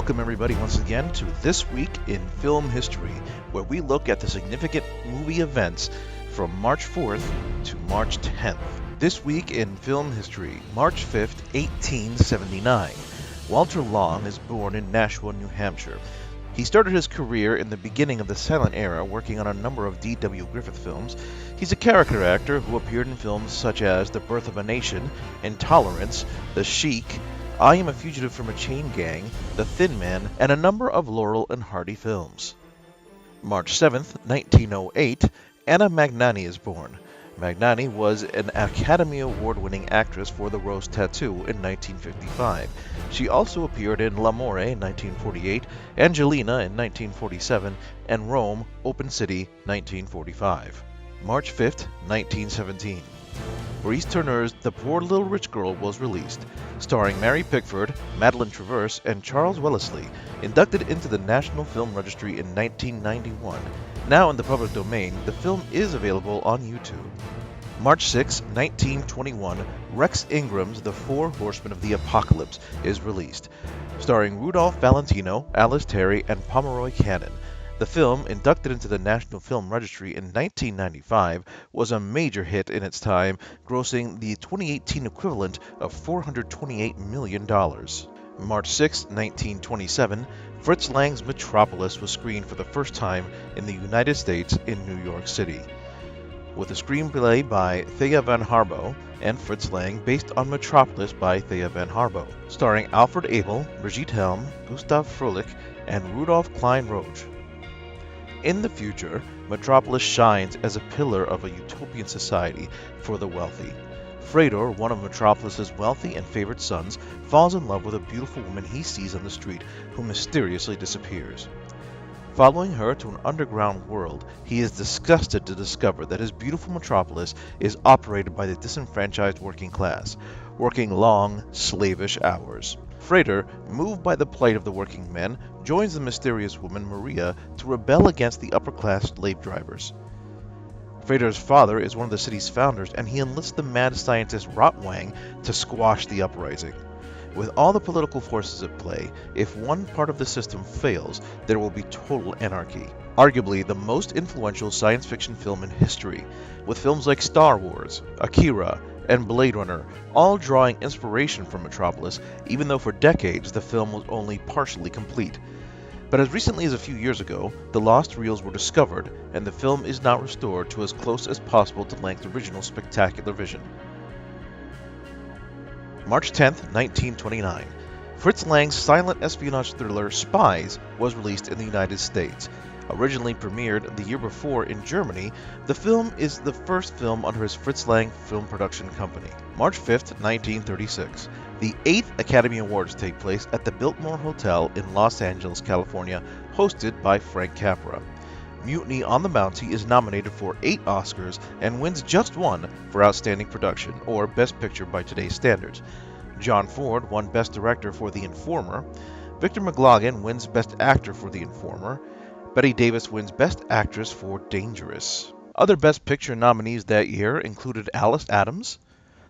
Welcome everybody once again to This Week in Film History, where we look at the significant movie events from March 4th to March 10th. This week in film history, March 5th, 1879. Walter Long is born in Nashua, New Hampshire. He started his career in the beginning of the silent era working on a number of D.W. Griffith films. He's a character actor who appeared in films such as The Birth of a Nation, Intolerance, The Sheik, I Am a Fugitive from a Chain Gang, The Thin Man, and a number of Laurel and Hardy films. March 7th, 1908, Anna Magnani is born. Magnani was an Academy Award-winning actress for The Rose Tattoo in 1955. She also appeared in L'Amore in 1948, Angelina in 1947, and Rome, Open City, 1945. March 5th, 1917. Maurice Turner's The Poor Little Rich Girl was released, starring Mary Pickford, Madeline Traverse, and Charles Wellesley, inducted into the National Film Registry in 1991. Now in the public domain, the film is available on YouTube. March 6, 1921, Rex Ingram's The Four Horsemen of the Apocalypse is released, starring Rudolph Valentino, Alice Terry, and Pomeroy Cannon. The film, inducted into the National Film Registry in 1995, was a major hit in its time, grossing the 2018 equivalent of $428 million. March 6, 1927, Fritz Lang's Metropolis was screened for the first time in the United States in New York City, with a screenplay by Thea van Harbo and Fritz Lang based on Metropolis by Thea van Harbo, starring Alfred Abel, Brigitte Helm, Gustav Fröhlich, and Rudolf Klein-Roach. In the future, Metropolis shines as a pillar of a utopian society for the wealthy. Fredor, one of Metropolis's wealthy and favored sons, falls in love with a beautiful woman he sees on the street who mysteriously disappears. Following her to an underground world, he is disgusted to discover that his beautiful Metropolis is operated by the disenfranchised working class, working long, slavish hours. Fredor, moved by the plight of the working men, joins the mysterious woman Maria to rebel against the upper-class slave drivers. Fredor's father is one of the city's founders, and he enlists the mad scientist Rotwang to squash the uprising. With all the political forces at play, if one part of the system fails, there will be total anarchy. Arguably the most influential science fiction film in history, with films like Star Wars, Akira, and Blade Runner, all drawing inspiration from Metropolis, even though for decades the film was only partially complete. But as recently as a few years ago, the lost reels were discovered, and the film is now restored to as close as possible to Lang's original spectacular vision. March 10, 1929. Fritz Lang's silent espionage thriller Spies was released in the United States. Originally premiered the year before in Germany, the film is the first film under his Fritz Lang film production company. March 5, 1936. The 8th Academy Awards take place at the Biltmore Hotel in Los Angeles, California, hosted by Frank Capra. Mutiny on the Bounty is nominated for 8 Oscars and wins just one for Outstanding Production, or Best Picture by today's standards. John Ford won Best Director for The Informer. Victor McLaglen wins Best Actor for The Informer. Betty Davis wins Best Actress for Dangerous. Other Best Picture nominees that year included Alice Adams,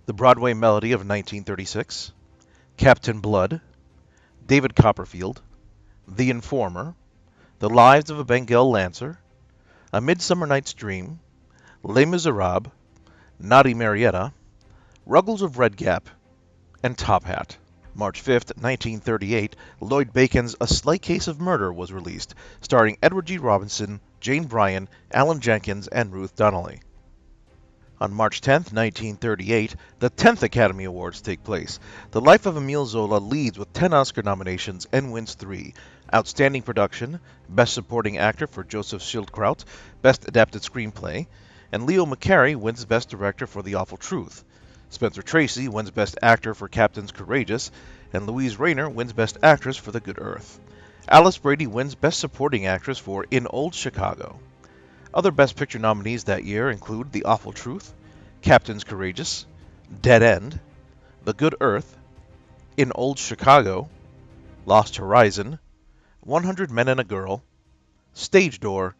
The Broadway Melody of 1936, Captain Blood, David Copperfield, The Informer, The Lives of a Bengal Lancer, A Midsummer Night's Dream, Les Miserables, Naughty Marietta, Ruggles of Red Gap, and Top Hat. March 5, 1938, Lloyd Bacon's A Slight Case of Murder was released, starring Edward G. Robinson, Jane Bryan, Alan Jenkins, and Ruth Donnelly. On March 10, 1938, the 10th Academy Awards take place. The Life of Emile Zola leads with 10 Oscar nominations and wins 3. Outstanding Production, Best Supporting Actor for Joseph Schildkraut, Best Adapted Screenplay, and Leo McCarey wins Best Director for The Awful Truth. Spencer Tracy wins Best Actor for Captains Courageous, and Louise Rayner wins Best Actress for The Good Earth. Alice Brady wins Best Supporting Actress for In Old Chicago. Other Best Picture nominees that year include The Awful Truth, Captains Courageous, Dead End, The Good Earth, In Old Chicago, Lost Horizon, 100 Men and a Girl, Stage Door,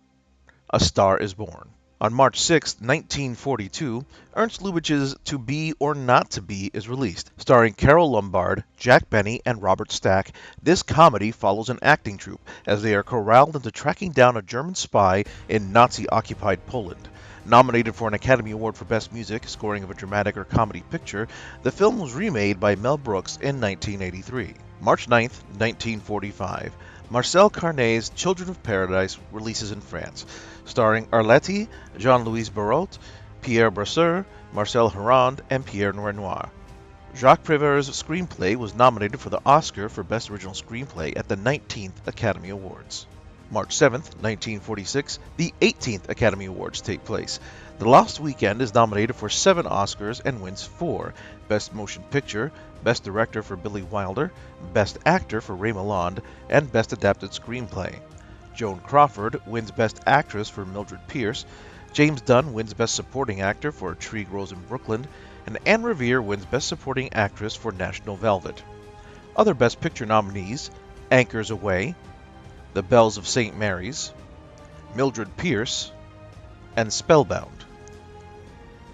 A Star is Born. On March 6, 1942, Ernst Lubitsch's To Be or Not to Be is released. Starring Carole Lombard, Jack Benny, and Robert Stack, this comedy follows an acting troupe as they are corralled into tracking down a German spy in Nazi-occupied Poland. Nominated for an Academy Award for Best Music, scoring of a dramatic or comedy picture, the film was remade by Mel Brooks in 1983. March 9, 1945. Marcel Carné's Children of Paradise releases in France, starring Arletty, Jean-Louis Barrault, Pierre Brasseur, Marcel Herand, and Pierre Renoir. Jacques Prévert's screenplay was nominated for the Oscar for Best Original Screenplay at the 19th Academy Awards. March 7, 1946, the 18th Academy Awards take place. The Lost Weekend is nominated for 7 Oscars and wins 4: Best Motion Picture, Best Director for Billy Wilder, Best Actor for Ray Milland, and Best Adapted Screenplay. Joan Crawford wins Best Actress for Mildred Pierce, James Dunn wins Best Supporting Actor for A Tree Grows in Brooklyn, and Anne Revere wins Best Supporting Actress for National Velvet. Other Best Picture nominees: Anchors Aweigh, The Bells of St. Mary's, Mildred Pierce, and Spellbound.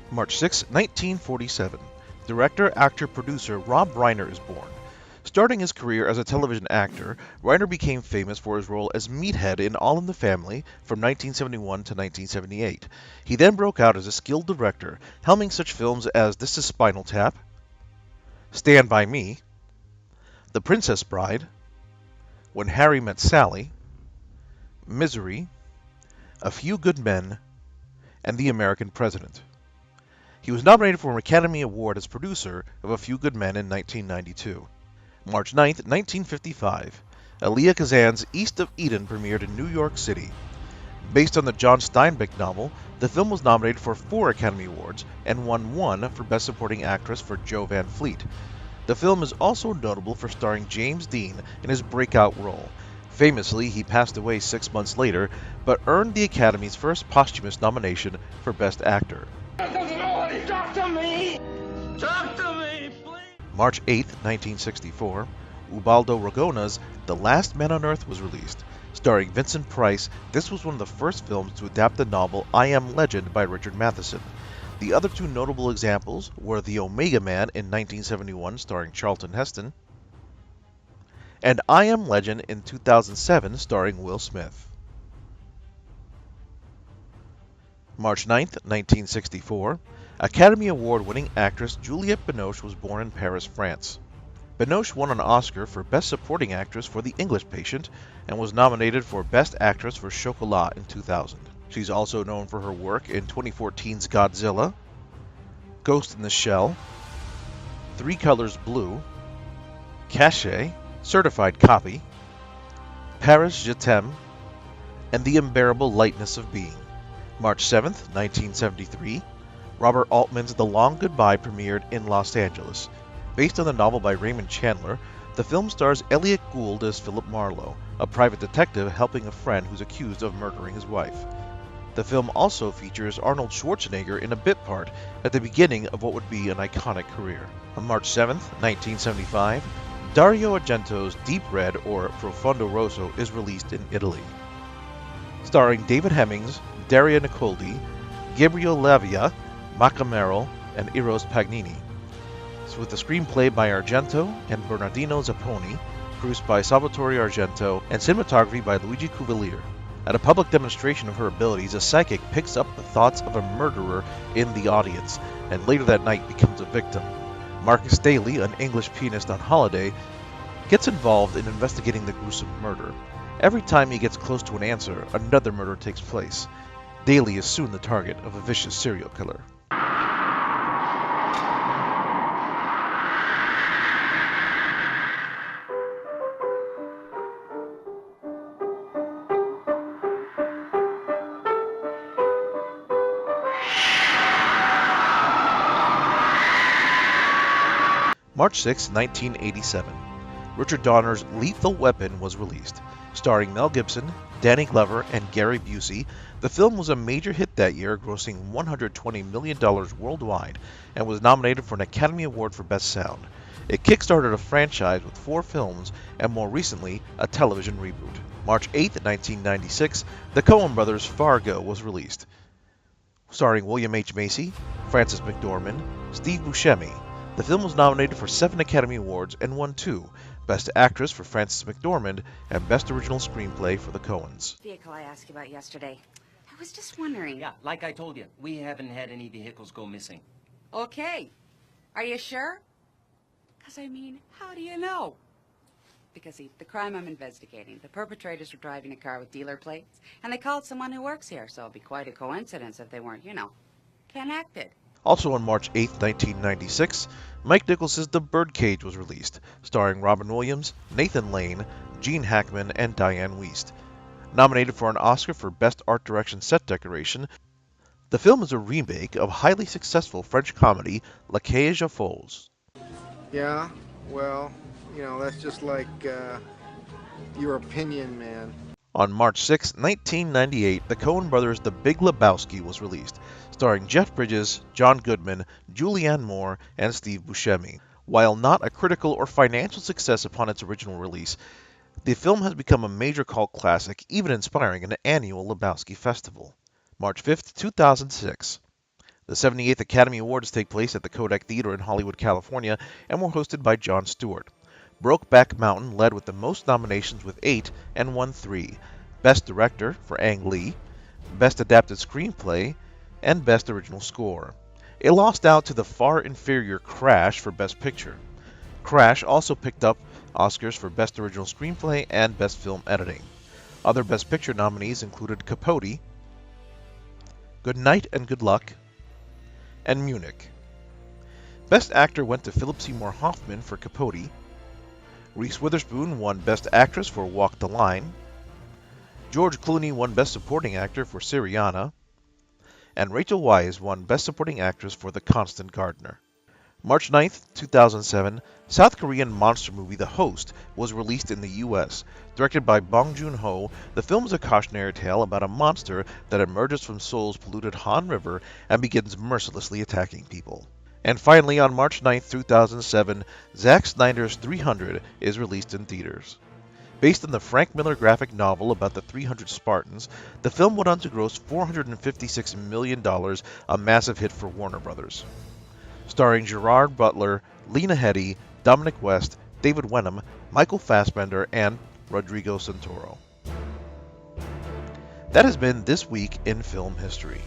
March 6, 1947. Director, actor, producer Rob Reiner is born. Starting his career as a television actor, Reiner became famous for his role as Meathead in All in the Family from 1971 to 1978. He then broke out as a skilled director, helming such films as This Is Spinal Tap, Stand By Me, The Princess Bride, When Harry Met Sally, Misery, A Few Good Men, and The American President. He was nominated for an Academy Award as producer of A Few Good Men in 1992. March 9, 1955. Elia Kazan's East of Eden premiered in New York City. Based on the John Steinbeck novel, the film was nominated for 4 Academy Awards and won 1 for Best Supporting Actress for Jo Van Fleet. The film is also notable for starring James Dean in his breakout role. Famously, he passed away 6 months later, but earned the Academy's first posthumous nomination for Best Actor. Talk to me! Talk to me, please! March 8, 1964, Ubaldo Ragona's The Last Man on Earth was released. Starring Vincent Price, this was one of the first films to adapt the novel I Am Legend by Richard Matheson. The other 2 notable examples were The Omega Man in 1971 starring Charlton Heston, and I Am Legend in 2007 starring Will Smith. March 9, 1964, Academy Award-winning actress Juliette Binoche was born in Paris, France. Binoche won an Oscar for Best Supporting Actress for The English Patient and was nominated for Best Actress for Chocolat in 2000. She's also known for her work in 2014's Godzilla, Ghost in the Shell, 3 Colors Blue, Cachet, Certified Copy, Paris Je T'aime, and The Unbearable Lightness of Being. March 7, 1973, Robert Altman's The Long Goodbye premiered in Los Angeles. Based on the novel by Raymond Chandler, the film stars Elliot Gould as Philip Marlowe, a private detective helping a friend who's accused of murdering his wife. The film also features Arnold Schwarzenegger in a bit part at the beginning of what would be an iconic career. On March 7, 1975, Dario Argento's Deep Red, or Profondo Rosso, is released in Italy. Starring David Hemmings, Daria Nicoldi, Gabriel Lavia, Maca Merrill, and Eros Pagnini. With the screenplay by Argento and Bernardino Zapponi, produced by Salvatore Argento, and cinematography by Luigi Cuvalier. At a public demonstration of her abilities, a psychic picks up the thoughts of a murderer in the audience, and later that night becomes a victim. Marcus Daly, an English pianist on holiday, gets involved in investigating the gruesome murder. Every time he gets close to an answer, another murder takes place. Daly is soon the target of a vicious serial killer. March 6, 1987. Richard Donner's Lethal Weapon was released. Starring Mel Gibson, Danny Glover, and Gary Busey, the film was a major hit that year, grossing $120 million worldwide, and was nominated for an Academy Award for Best Sound. It kickstarted a franchise with 4 films, and more recently, a television reboot. March 8, 1996, the Coen brothers' Fargo was released. Starring William H. Macy, Frances McDormand, Steve Buscemi, the film was nominated for 7 Academy Awards and won 2, Best Actress for Frances McDormand and Best Original Screenplay for the Coens. Vehicle I asked you about yesterday. I was just wondering. Yeah, like I told you, we haven't had any vehicles go missing. Okay. Are you sure? Because, I mean, how do you know? Because, see, the crime I'm investigating, the perpetrators were driving a car with dealer plates, and they called someone who works here, so it'd be quite a coincidence if they weren't, connected. Also on March 8, 1996, Mike Nichols' The Birdcage was released, starring Robin Williams, Nathan Lane, Gene Hackman, and Diane Wiest. Nominated for an Oscar for Best Art Direction Set Decoration, the film is a remake of highly successful French comedy La Cage aux Folles. Yeah, well, that's just like your opinion, man. On March 6, 1998, the Coen brothers' The Big Lebowski was released, starring Jeff Bridges, John Goodman, Julianne Moore, and Steve Buscemi. While not a critical or financial success upon its original release, the film has become a major cult classic, even inspiring an annual Lebowski Festival. March 5, 2006. The 78th Academy Awards take place at the Kodak Theater in Hollywood, California, and were hosted by Jon Stewart. Brokeback Mountain led with the most nominations with 8 and won 3. Best Director for Ang Lee, Best Adapted Screenplay, and Best Original Score. It lost out to the far inferior Crash for Best Picture. Crash also picked up Oscars for Best Original Screenplay and Best Film Editing. Other Best Picture nominees included Capote, Good Night and Good Luck, and Munich. Best Actor went to Philip Seymour Hoffman for Capote. Reese Witherspoon won Best Actress for Walk the Line. George Clooney won Best Supporting Actor for Syriana. And Rachel Weisz won Best Supporting Actress for The Constant Gardener. March 9, 2007, South Korean monster movie The Host was released in the U.S. Directed by Bong Joon-ho, the film is a cautionary tale about a monster that emerges from Seoul's polluted Han River and begins mercilessly attacking people. And finally, on March 9, 2007, Zack Snyder's 300 is released in theaters. Based on the Frank Miller graphic novel about the 300 Spartans, the film went on to gross $456 million, a massive hit for Warner Brothers. Starring Gerard Butler, Lena Headey, Dominic West, David Wenham, Michael Fassbender, and Rodrigo Santoro. That has been This Week in Film History.